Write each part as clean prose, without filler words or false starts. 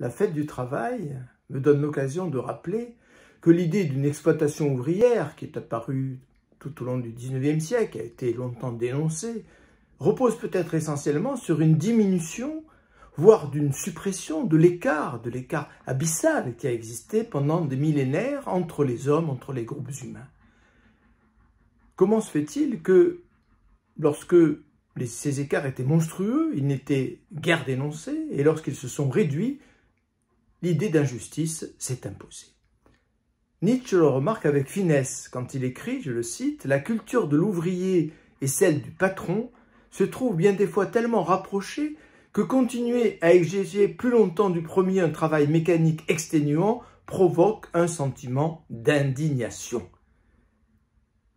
La fête du travail me donne l'occasion de rappeler que l'idée d'une exploitation ouvrière, qui est apparue tout au long du XIXe siècle, a été longtemps dénoncée, repose peut-être essentiellement sur une diminution, voire d'une suppression de l'écart abyssal qui a existé pendant des millénaires entre les hommes, entre les groupes humains. Comment se fait-il que, lorsque ces écarts étaient monstrueux, ils n'étaient guère dénoncés, et lorsqu'ils se sont réduits, l'idée d'injustice s'est imposée? Nietzsche le remarque avec finesse quand il écrit, je le cite, « La culture de l'ouvrier et celle du patron se trouvent bien des fois tellement rapprochées que continuer à exiger plus longtemps du premier un travail mécanique exténuant provoque un sentiment d'indignation. »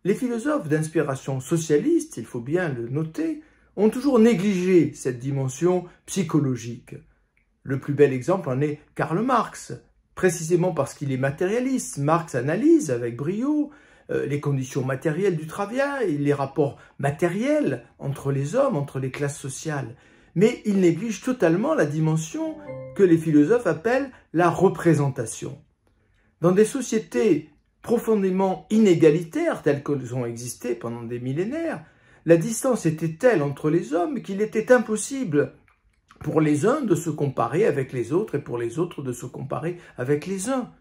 Les philosophes d'inspiration socialiste, il faut bien le noter, ont toujours négligé cette dimension psychologique. Le plus bel exemple en est Karl Marx. Précisément parce qu'il est matérialiste, Marx analyse avec brio les conditions matérielles du travail et les rapports matériels entre les hommes, entre les classes sociales. Mais il néglige totalement la dimension que les philosophes appellent la représentation. Dans des sociétés profondément inégalitaires telles qu'elles ont existé pendant des millénaires, la distance était telle entre les hommes qu'il était impossible pour les uns de se comparer avec les autres et pour les autres de se comparer avec les uns.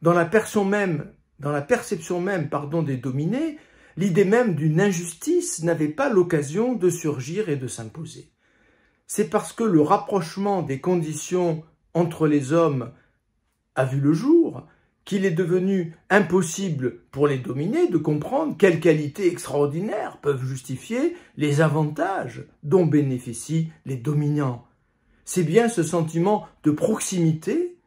Dans la perception même des dominés, l'idée même d'une injustice n'avait pas l'occasion de surgir et de s'imposer. C'est parce que le rapprochement des conditions entre les hommes a vu le jour qu'il est devenu impossible pour les dominés de comprendre quelles qualités extraordinaires peuvent justifier les avantages dont bénéficient les dominants. C'est bien ce sentiment de proximité,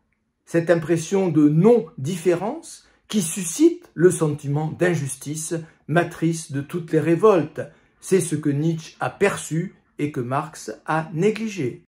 cette impression de non-différence qui suscite le sentiment d'injustice, matrice de toutes les révoltes. C'est ce que Nietzsche a perçu et que Marx a négligé.